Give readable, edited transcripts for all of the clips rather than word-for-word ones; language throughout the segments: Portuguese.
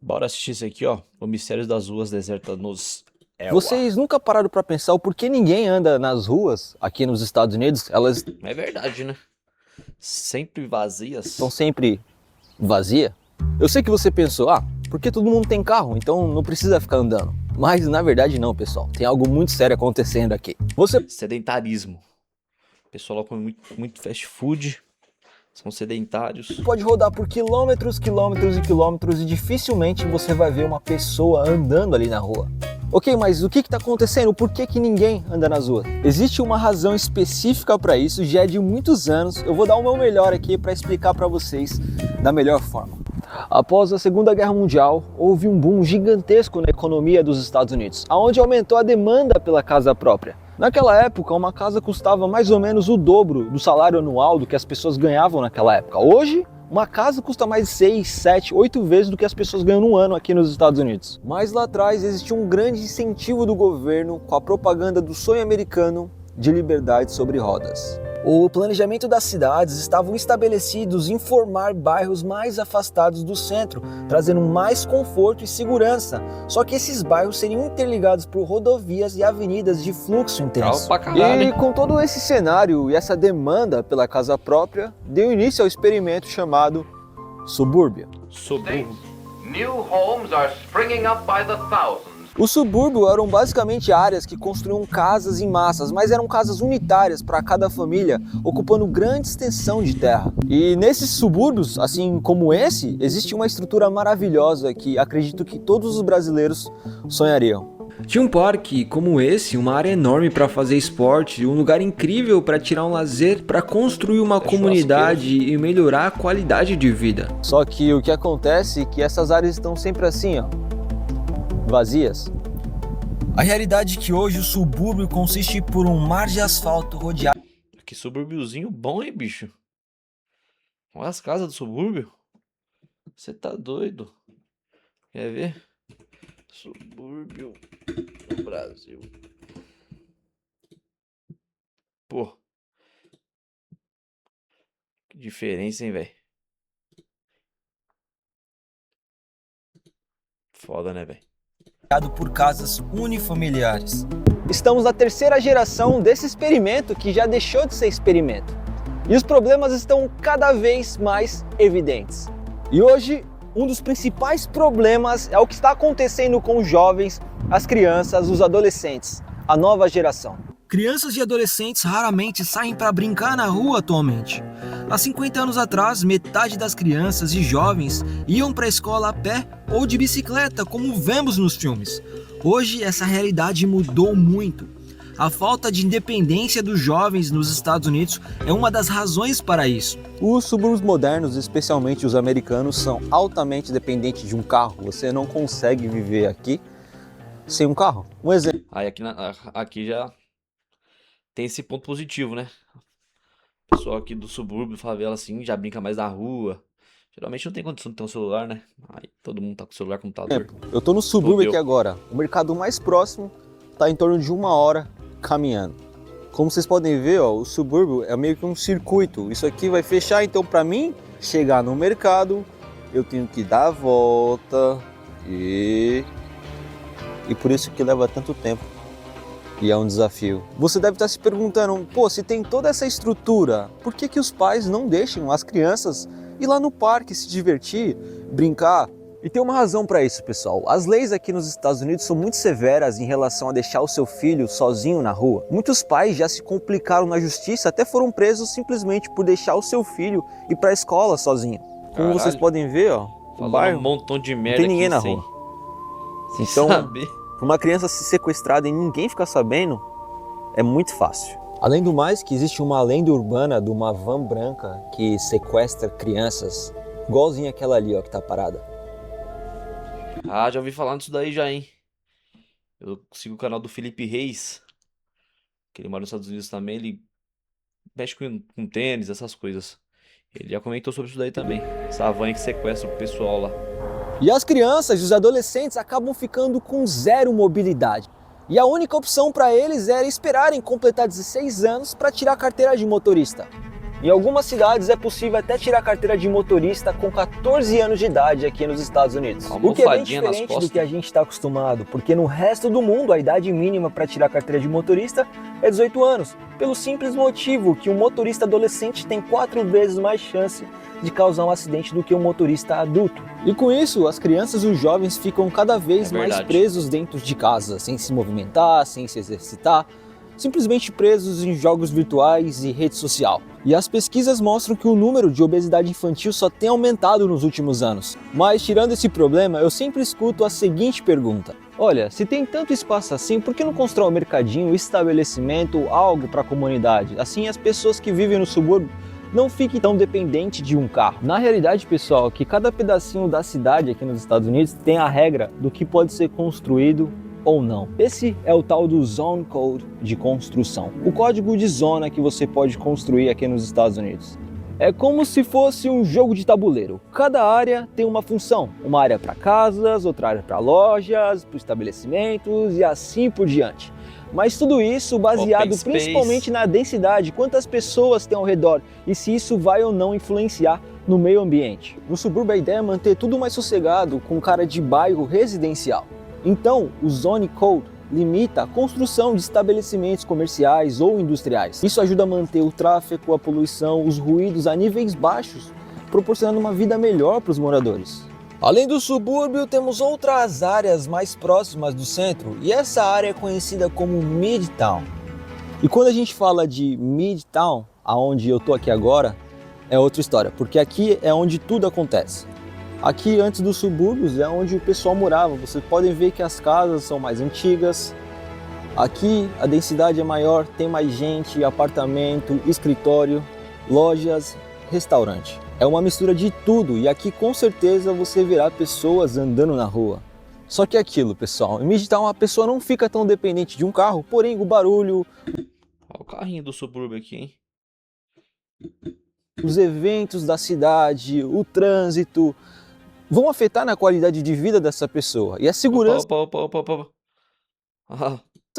Bora assistir isso aqui, ó. O Mistério das Ruas Desertas nos Elwha. Vocês nunca pararam pra pensar o porquê ninguém anda nas ruas aqui nos Estados Unidos? Elas É verdade, né? Sempre vazias. estão sempre vazias? Eu sei que você pensou, porque todo mundo tem carro, então não precisa ficar andando. Mas na verdade não, pessoal. Tem algo muito sério acontecendo aqui. Você Sedentarismo. O pessoal lá come muito fast food. São sedentários. pode rodar por quilômetros, quilômetros e quilômetros e dificilmente você vai ver uma pessoa andando ali na rua. Ok, mas o que está acontecendo? Por que ninguém anda nas ruas? Existe uma razão específica para isso, já é de muitos anos. Eu vou dar o meu melhor aqui para explicar para vocês da melhor forma. Após a Segunda Guerra Mundial, houve um boom gigantesco na economia dos Estados Unidos, onde aumentou a demanda pela casa própria. Naquela época, uma casa custava mais ou menos o dobro do salário anual do que as pessoas ganhavam naquela época. Hoje, uma casa custa mais 6, 7, 8 vezes do que as pessoas ganham no ano aqui nos Estados Unidos. Mas lá atrás existia um grande incentivo do governo com a propaganda do sonho americano de liberdade sobre rodas. O planejamento das cidades estavam estabelecidos em formar bairros mais afastados do centro, trazendo mais conforto e segurança. Só que esses bairros seriam interligados por rodovias e avenidas de fluxo intenso. Pra caralho, E hein? com todo esse cenário e essa demanda pela casa própria, deu início ao experimento chamado subúrbio. Sou burro. New homes are springing up by the thousands. Os subúrbios eram basicamente áreas que construíam casas em massas, mas eram casas unitárias para cada família, ocupando grande extensão de terra. E nesses subúrbios, assim como esse, existe uma estrutura maravilhosa que acredito que todos os brasileiros sonhariam. Tinha um parque como esse, uma área enorme para fazer esporte, um lugar incrível para tirar um lazer, para construir uma comunidade e melhorar a qualidade de vida. Só que o que acontece é que essas áreas estão sempre assim, vazias. A realidade é que hoje o subúrbio consiste por um mar de asfalto rodeado. Que subúrbiozinho bom, hein, bicho? Olha as casas do subúrbio. Você tá doido? Quer ver? Subúrbio no Brasil. Pô. Que diferença, hein, velho? Foda, né, velho? Por casas unifamiliares. Estamos na terceira geração desse experimento que já deixou de ser experimento. E os problemas estão cada vez mais evidentes. E hoje, um dos principais problemas é o que está acontecendo com os jovens, as crianças, os adolescentes, a nova geração. Crianças e adolescentes raramente saem para brincar na rua atualmente. Há 50 anos atrás, metade das crianças e jovens iam para a escola a pé ou de bicicleta, como vemos nos filmes. Hoje, essa realidade mudou muito. A falta de independência dos jovens nos Estados Unidos é uma das razões para isso. Os subúrbios modernos, especialmente os americanos, são altamente dependentes de um carro. Você não consegue viver aqui sem um carro. Um exemplo. Aí aqui já tem esse ponto positivo, né? O pessoal aqui do subúrbio, favela, assim, já brinca mais na rua. Geralmente não tem condição de ter um celular, né? Aí todo mundo tá com o celular, computador. Eu tô no subúrbio Fudeu. aqui agora. O mercado mais próximo tá em torno de 1 hora caminhando. Como vocês podem ver, o subúrbio é meio que um circuito. Isso aqui vai fechar, então para mim chegar no mercado, eu tenho que dar a volta e por isso que leva tanto tempo. E é um desafio. Você deve estar se perguntando, se tem toda essa estrutura, por que os pais não deixam as crianças ir lá no parque se divertir, brincar? E tem uma razão para isso, pessoal. As leis aqui nos Estados Unidos são muito severas em relação a deixar o seu filho sozinho na rua. Muitos pais já se complicaram na justiça, até foram presos simplesmente por deixar o seu filho ir para a escola sozinho. Como Caralho. vocês podem ver, o Falando bairro um montão de não merda tem ninguém aqui na sem- rua. sem Então, saber. para uma criança ser sequestrada e ninguém ficar sabendo, é muito fácil. Além do mais, que existe uma lenda urbana de uma van branca que sequestra crianças, igualzinha aquela ali, que tá parada. Ah, já ouvi falar disso daí já, hein? Eu sigo o canal do Felipe Reis, que ele mora nos Estados Unidos também, ele mexe com tênis, essas coisas. Ele já comentou sobre isso daí também. Essa van aí que sequestra o pessoal lá. E as crianças e os adolescentes acabam ficando com zero mobilidade. E a única opção para eles era esperarem completar 16 anos para tirar a carteira de motorista. Em algumas cidades é possível até tirar a carteira de motorista com 14 anos de idade aqui nos Estados Unidos. Uma O que é bem almofadinha nas diferente do costas. que a gente está acostumado, porque no resto do mundo a idade mínima para tirar a carteira de motorista é 18 anos, pelo simples motivo que um motorista adolescente tem 4 vezes mais chance de causar um acidente do que um motorista adulto. E com isso, as crianças e os jovens ficam cada vez mais verdade. presos dentro de casa, sem se movimentar, sem se exercitar, simplesmente presos em jogos virtuais e rede social. E as pesquisas mostram que o número de obesidade infantil só tem aumentado nos últimos anos. Mas tirando esse problema, eu sempre escuto a seguinte pergunta: olha, se tem tanto espaço assim, por que não constrói um mercadinho, um estabelecimento, algo para a comunidade? Assim as pessoas que vivem no subúrbio não fiquem tão dependentes de um carro. Na realidade, pessoal, que cada pedacinho da cidade aqui nos Estados Unidos tem a regra do que pode ser construído ou não. Esse é o tal do Zone Code de construção, o código de zona que você pode construir aqui nos Estados Unidos. É como se fosse um jogo de tabuleiro. Cada área tem uma função, uma área para casas, outra área para lojas, para estabelecimentos e assim por diante. Mas tudo isso baseado Open space. principalmente na densidade, quantas pessoas tem ao redor e se isso vai ou não influenciar no meio ambiente. No subúrbio a ideia é manter tudo mais sossegado, com cara de bairro residencial. Então, o Zone Code limita a construção de estabelecimentos comerciais ou industriais. Isso ajuda a manter o tráfego, a poluição, os ruídos a níveis baixos, proporcionando uma vida melhor para os moradores. Além do subúrbio, temos outras áreas mais próximas do centro, e essa área é conhecida como Midtown. E quando a gente fala de Midtown, aonde eu tô aqui agora, é outra história, porque aqui é onde tudo acontece. Aqui, antes dos subúrbios, é onde o pessoal morava. Vocês podem ver que as casas são mais antigas. Aqui a densidade é maior, tem mais gente, apartamento, escritório, lojas, restaurante. É uma mistura de tudo e aqui com certeza você verá pessoas andando na rua. Só que é aquilo, pessoal, em Midtown a pessoa não fica tão dependente de um carro, porém o barulho, Olha o carrinho do subúrbio aqui, hein? os eventos da cidade, o trânsito vão afetar na qualidade de vida dessa pessoa. E a segurança Opa. Ah,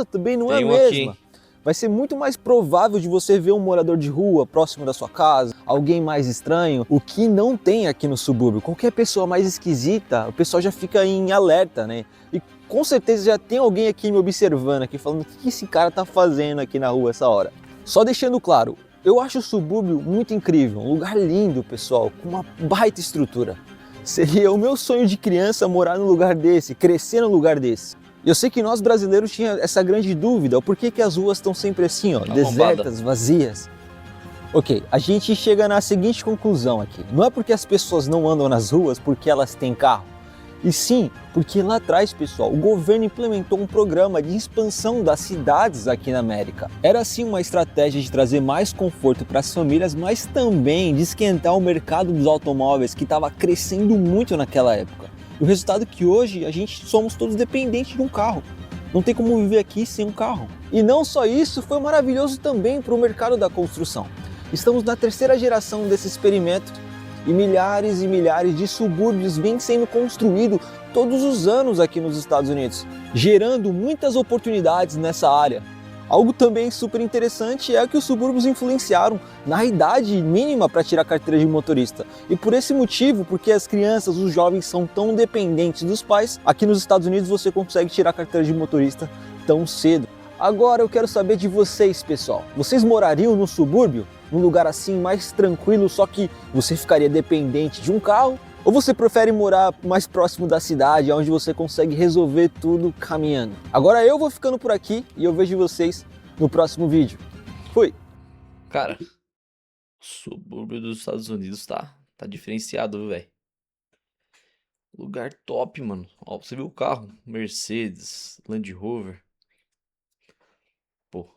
também não é a tem um aqui, mesma. hein? Vai ser muito mais provável de você ver um morador de rua próximo da sua casa, alguém mais estranho, o que não tem aqui no subúrbio. Qualquer pessoa mais esquisita, o pessoal já fica em alerta, né? E com certeza já tem alguém aqui me observando aqui, falando o que esse cara tá fazendo aqui na rua essa hora. Só deixando claro, eu acho o subúrbio muito incrível, um lugar lindo, pessoal, com uma baita estrutura. Seria o meu sonho de criança morar num lugar desse, crescer num lugar desse. Eu sei que nós brasileiros tínhamos essa grande dúvida, o porquê que as ruas estão sempre assim, ó, desertas, vazias. Ok, a gente chega na seguinte conclusão aqui. Não é porque as pessoas não andam nas ruas porque elas têm carro. E sim, porque lá atrás, pessoal, o governo implementou um programa de expansão das cidades aqui na América. Era sim uma estratégia de trazer mais conforto para as famílias, mas também de esquentar o mercado dos automóveis que estava crescendo muito naquela época. E o resultado é que hoje a gente somos todos dependentes de um carro. Não tem como viver aqui sem um carro. E não só isso, foi maravilhoso também para o mercado da construção. Estamos na terceira geração desse experimento e milhares de subúrbios vêm sendo construídos todos os anos aqui nos Estados Unidos, gerando muitas oportunidades nessa área. Algo também super interessante é que os subúrbios influenciaram na idade mínima para tirar a carteira de motorista. E por esse motivo, porque as crianças, os jovens são tão dependentes dos pais, aqui nos Estados Unidos você consegue tirar a carteira de motorista tão cedo. Agora eu quero saber de vocês, pessoal. Vocês morariam no subúrbio? Num lugar assim mais tranquilo, só que você ficaria dependente de um carro? Ou você prefere morar mais próximo da cidade, onde você consegue resolver tudo caminhando? Agora eu vou ficando por aqui e eu vejo vocês no próximo vídeo. Fui! Cara, o subúrbio dos Estados Unidos tá diferenciado, viu, velho? Lugar top, mano. Ó, você viu o carro? Mercedes, Land Rover. Pô.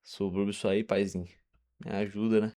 Subúrbio isso aí, paizinho. Me ajuda, né?